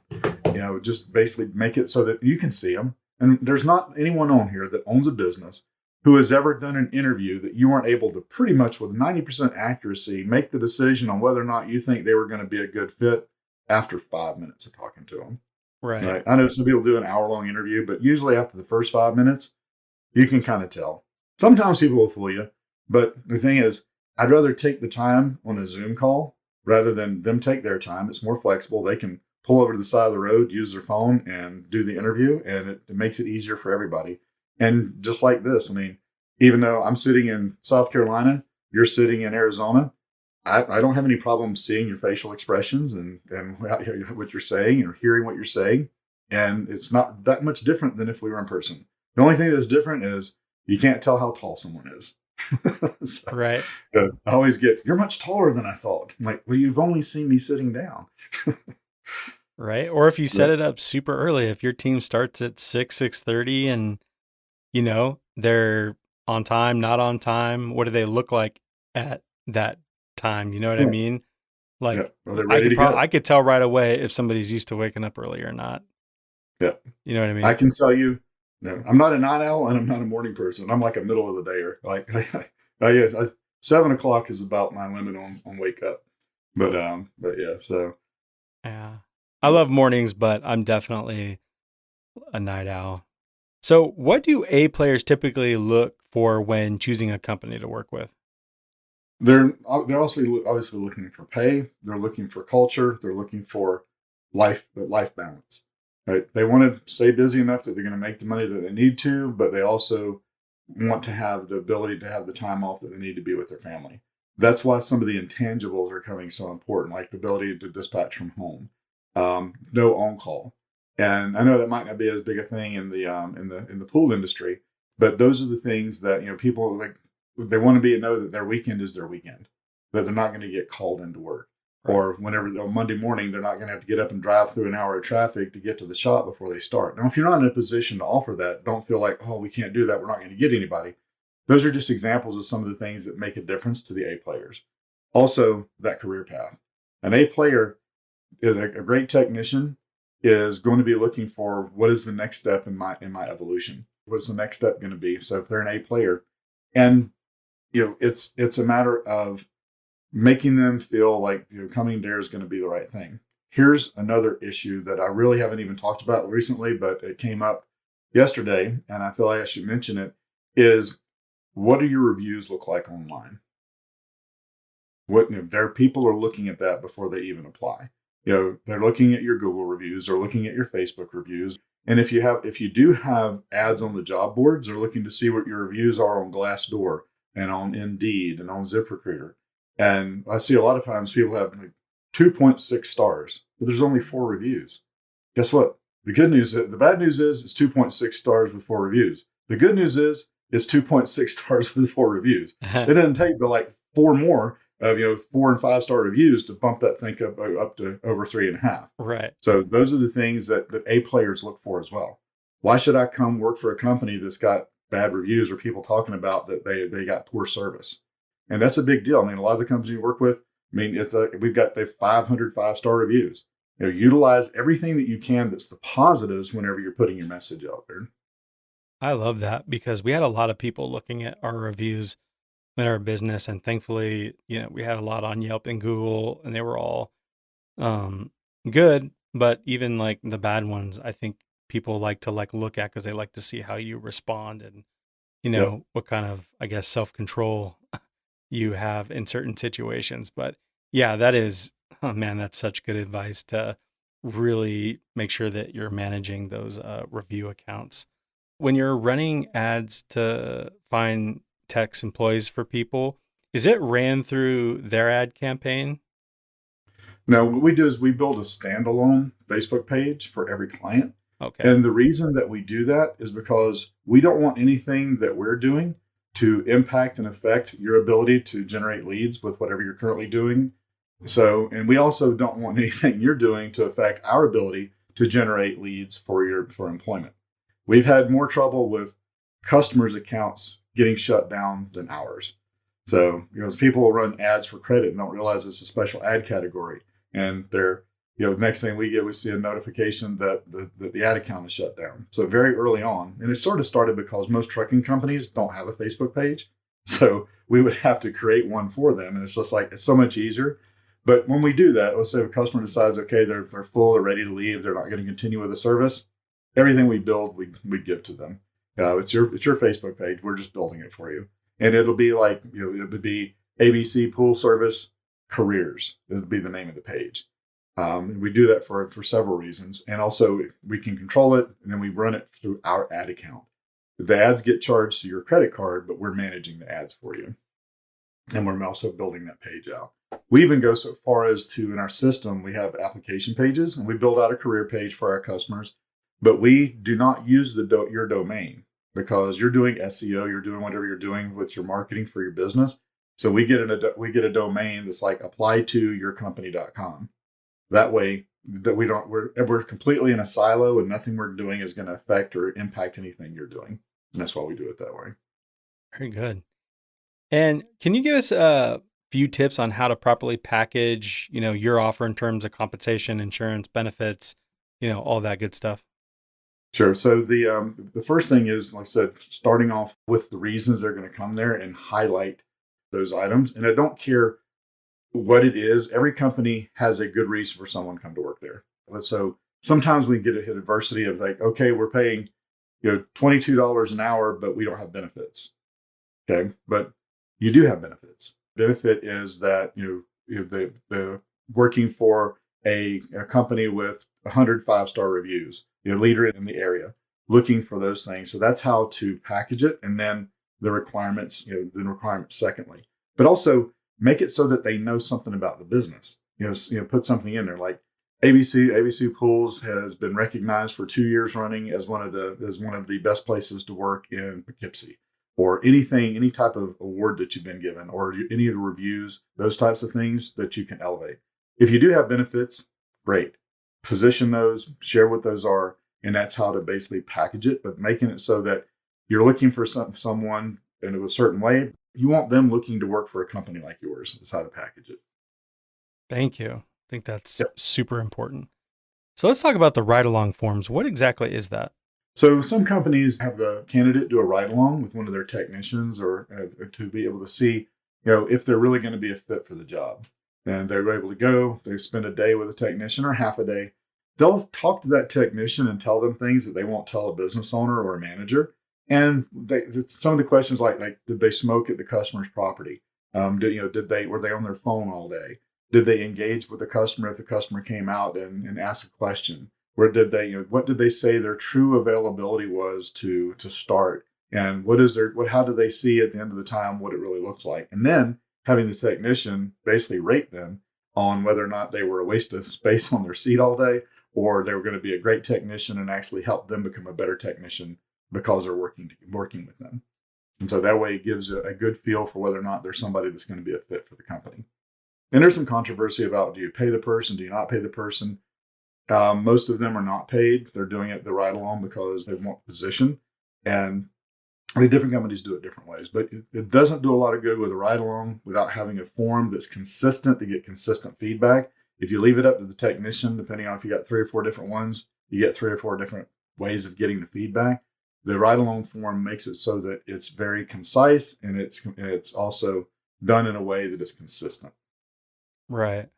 Just basically make it so that you can see them. And there's not anyone on here that owns a business who has ever done an interview that you weren't able to pretty much with 90% accuracy make the decision on whether or not you think they were going to be a good fit after 5 minutes of talking to them. Right. I know some people do an hour-long interview, but usually after the first 5 minutes, you can kind of tell. Sometimes people will fool you, but the thing is, I'd rather take the time on a Zoom call rather than them take their time. It's more flexible. They can pull over to the side of the road, use their phone, and do the interview, and it makes it easier for everybody. And just like this, even though I'm sitting in South Carolina, you're sitting in Arizona, I don't have any problem seeing your facial expressions and what you're saying or hearing what you're saying. And it's not that much different than if we were in person. The only thing that's different is you can't tell how tall someone is. So, right. I always get, you're much taller than I thought. I'm like, well, you've only seen me sitting down. Right. Or if you set it up super early, if your team starts at 6:30 and, they're on time, not on time, what do they look like at that time? You know what I mean? Like, I could tell right away if somebody's used to waking up early or not. Yeah. You know what I mean? I can tell you, no, I'm not a night owl and I'm not a morning person. I'm like a middle of the dayer. Like, 7:00 is about my limit on wake up. But yeah, so. Yeah. I love mornings, but I'm definitely a night owl. So what do A players typically look for when choosing a company to work with? They're also obviously looking for pay. They're looking for culture. They're looking for life balance. Right? They want to stay busy enough that they're going to make the money that they need to, but they also want to have the ability to have the time off that they need to be with their family. That's why some of the intangibles are becoming so important, like the ability to dispatch from home, no on call. And I know that might not be as big a thing in the pool industry, but those are the things that people like. They want to know that their weekend is their weekend, that they're not going to get called into work. Right. Or whenever on Monday morning, they're not going to have to get up and drive through an hour of traffic to get to the shop before they start. Now, if you're not in a position to offer that, don't feel like, oh, we can't do that. We're not going to get anybody. Those are just examples of some of the things that make a difference to the A players. Also, that career path. An A player is a great technician is going to be looking for what is the next step in my evolution. What's the next step going to be? So if they're an A player, and it's a matter of making them feel like coming there is going to be the right thing. Here's another issue that I really haven't even talked about recently, but it came up yesterday, and I feel like I should mention it, is what do your reviews look like online? Their people are looking at that before they even apply. They're looking at your Google reviews, they're looking at your Facebook reviews. And if you do have ads on the job boards, they're looking to see what your reviews are on Glassdoor and on Indeed and on ZipRecruiter. And I see a lot of times people have like 2.6 stars, but there's only 4 reviews. Guess what? The bad news is it's 2.6 stars with 4 reviews. The good news is it's 2.6 stars with 4 reviews. It doesn't take but like 4 more of 4 and 5 star reviews to bump that thing up to over 3.5. Right. So those are the things that A players look for as well. Why should I come work for a company that's got bad reviews or people talking about that they got poor service? And that's a big deal. A lot of the companies we work with, it's we've got 500 5-star reviews. Utilize everything that you can that's the positives whenever you're putting your message out there. I love that because we had a lot of people looking at our reviews in our business, and thankfully, we had a lot on Yelp and Google, and they were all good. But even like the bad ones, I think people like to look at because they like to see how you respond and Yep. what kind of, I guess, self-control you have in certain situations. But yeah, that is, oh man, that's such good advice to really make sure that you're managing those review accounts. When you're running ads to find text employees for people, is it ran through their ad campaign? Now, what we do is we build a standalone Facebook page for every client. Okay. And the reason that we do that is because we don't want anything that we're doing to impact and affect your ability to generate leads with whatever you're currently doing. So, and we also don't want anything you're doing to affect our ability to generate leads for employment. We've had more trouble with customers' accounts getting shut down than ours. So, people will run ads for credit and don't realize it's a special ad category. And they're, next thing we see a notification that the ad account is shut down. So very early on, and it sort of started because most trucking companies don't have a Facebook page. So we would have to create one for them. And it's just like, it's so much easier. But when we do that, let's say a customer decides, okay, they're full, they're ready to leave, they're not going to continue with the service. Everything we build, we give to them. It's your Facebook page. We're just building it for you. And it'll be like, it would be ABC Pool Service Careers. This would be the name of the page. We do that for several reasons. And also we can control it, and then we run it through our ad account. The ads get charged to your credit card, but we're managing the ads for you. And we're also building that page out. We even go so far as to, in our system, we have application pages, and we build out a career page for our customers, but we do not use your domain because you're doing SEO, you're doing whatever you're doing with your marketing for your business. So we get a domain that's like applytoyourcompany.com. That way that we're completely in a silo and nothing we're doing is going to affect or impact anything you're doing. And that's why we do it that way. Very good. And can you give us a few tips on how to properly package, your offer in terms of compensation, insurance, benefits, all that good stuff? Sure. So the first thing is, like I said, starting off with the reasons they're going to come there and highlight those items. And I don't care what it is. Every company has a good reason for someone to come to work there. So sometimes we get a hit adversity of like, okay, we're paying, $22 an hour, but we don't have benefits. Okay. But you do have benefits. Benefit is that, the working for a company with 100 5-star reviews, leader in the area, looking for those things. So that's how to package it. And then the requirements, secondly, but also make it so that they know something about the business. Put something in there like ABC Pools has been recognized for 2 years running as one of the best places to work in Poughkeepsie, or any type of award that you've been given, or any of the reviews, those types of things that you can elevate. If you do have benefits, great. Position those, share what those are, and that's how to basically package it, but making it so that you're looking for someone in a certain way. You want them looking to work for a company like yours. Is how to package it. Thank you. I think that's Yep. super important. So let's talk about the ride-along forms. What exactly is that? So some companies have the candidate do a ride along with one of their technicians, or to be able to see, if they're really going to be a fit for the job. And they're able to go, they spend a day with a technician or half a day. They'll talk to that technician and tell them things that they won't tell a business owner or a manager. And some of the questions like did they smoke at the customer's property? Were they on their phone all day? Did they engage with the customer if the customer came out and asked a question? Where did they, what did they say their true availability was to start? And how do they see at the end of the time what it really looks like? And then having the technician basically rate them on whether or not they were a waste of space on their seat all day, or they were going to be a great technician and actually help them become a better technician because they're working with them. And so that way it gives a good feel for whether or not there's somebody that's going to be a fit for the company. And there's some controversy about, do you pay the person? Do you not pay the person? Most of them are not paid. They're doing it the ride along because they want position. And the different companies do it different ways. But it doesn't do a lot of good with a ride along without having a form that's consistent to get consistent feedback. If you leave it up to the technician, depending on if you got 3 or 4 different ones, you get 3 or 4 different ways of getting the feedback. The ride-along form makes it so that it's very concise, and it's also done in a way that is consistent. Right.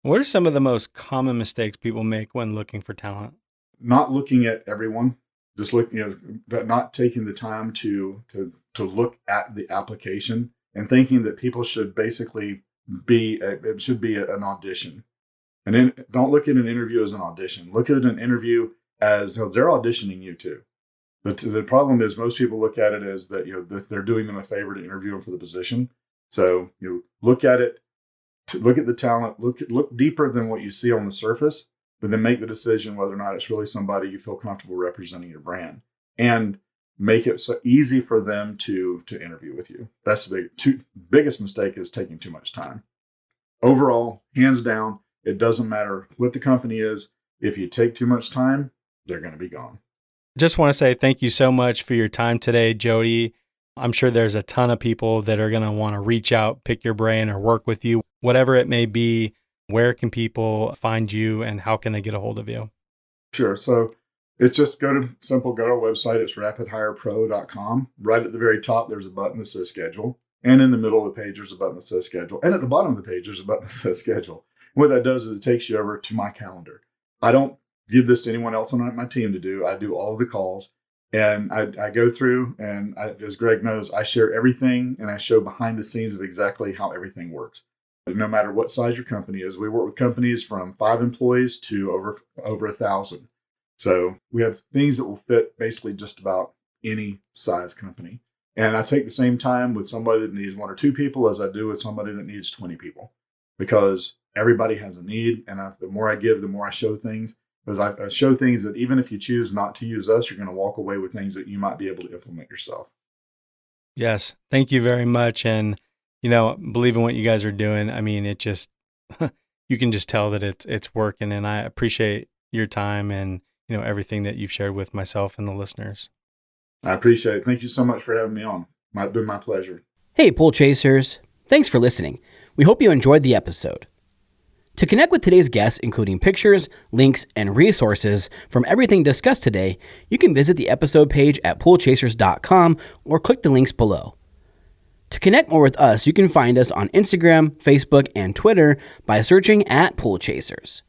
What are some of the most common mistakes people make when looking for talent? Not looking at everyone, just looking, but not taking the time to look at the application and thinking that people should basically it should be an audition. And then don't look at an interview as an audition. Look at an interview as they're auditioning you too. The problem is most people look at it as that that they're doing them a favor to interview them for the position. So look at it, look at the talent, look deeper than what you see on the surface, but then make the decision whether or not it's really somebody you feel comfortable representing your brand, and make it so easy for them to interview with you. That's the biggest mistake, is taking too much time. Overall, hands down, it doesn't matter what the company is. If you take too much time, they're going to be gone. Just want to say thank you so much for your time today, Jody. I'm sure there's a ton of people that are going to want to reach out, pick your brain, or work with you, whatever it may be. Where can people find you, and how can they get a hold of you? Sure. So it's just go to our website. It's rapidhirepro.com. Right at the very top, there's a button that says schedule. And in the middle of the page, there's a button that says schedule. And at the bottom of the page, there's a button that says schedule. And what that does is it takes you over to my calendar. I don't give this to anyone else on my team to do. I do all of the calls, and I go through, and as Greg knows, I share everything, and I show behind the scenes of exactly how everything works. No matter what size your company is, we work with companies from 5 employees to over 1,000. So we have things that will fit basically just about any size company. And I take the same time with somebody that needs 1 or 2 people as I do with somebody that needs 20 people, because everybody has a need. And the more I give, the more I show things. Because I show things that even if you choose not to use us, you're going to walk away with things that you might be able to implement yourself. Yes. Thank you very much. And, believe in what you guys are doing. I mean, it just, you can just tell that it's working, and I appreciate your time and, everything that you've shared with myself and the listeners. I appreciate it. Thank you so much for having me on. It's been my pleasure. Hey, Pool Chasers. Thanks for listening. We hope you enjoyed the episode. To connect with today's guests, including pictures, links, and resources from everything discussed today, you can visit the episode page at poolchasers.com or click the links below. To connect more with us, you can find us on Instagram, Facebook, and Twitter by searching at Pool Chasers.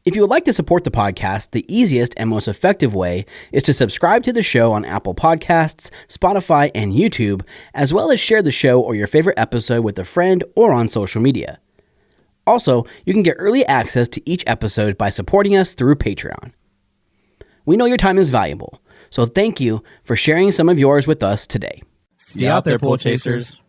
If you would like to support the podcast, the easiest and most effective way is to subscribe to the show on Apple Podcasts, Spotify, and YouTube, as well as share the show or your favorite episode with a friend or on social media. Also, you can get early access to each episode by supporting us through Patreon. We know your time is valuable, so thank you for sharing some of yours with us today. See you out there, Pool Chasers.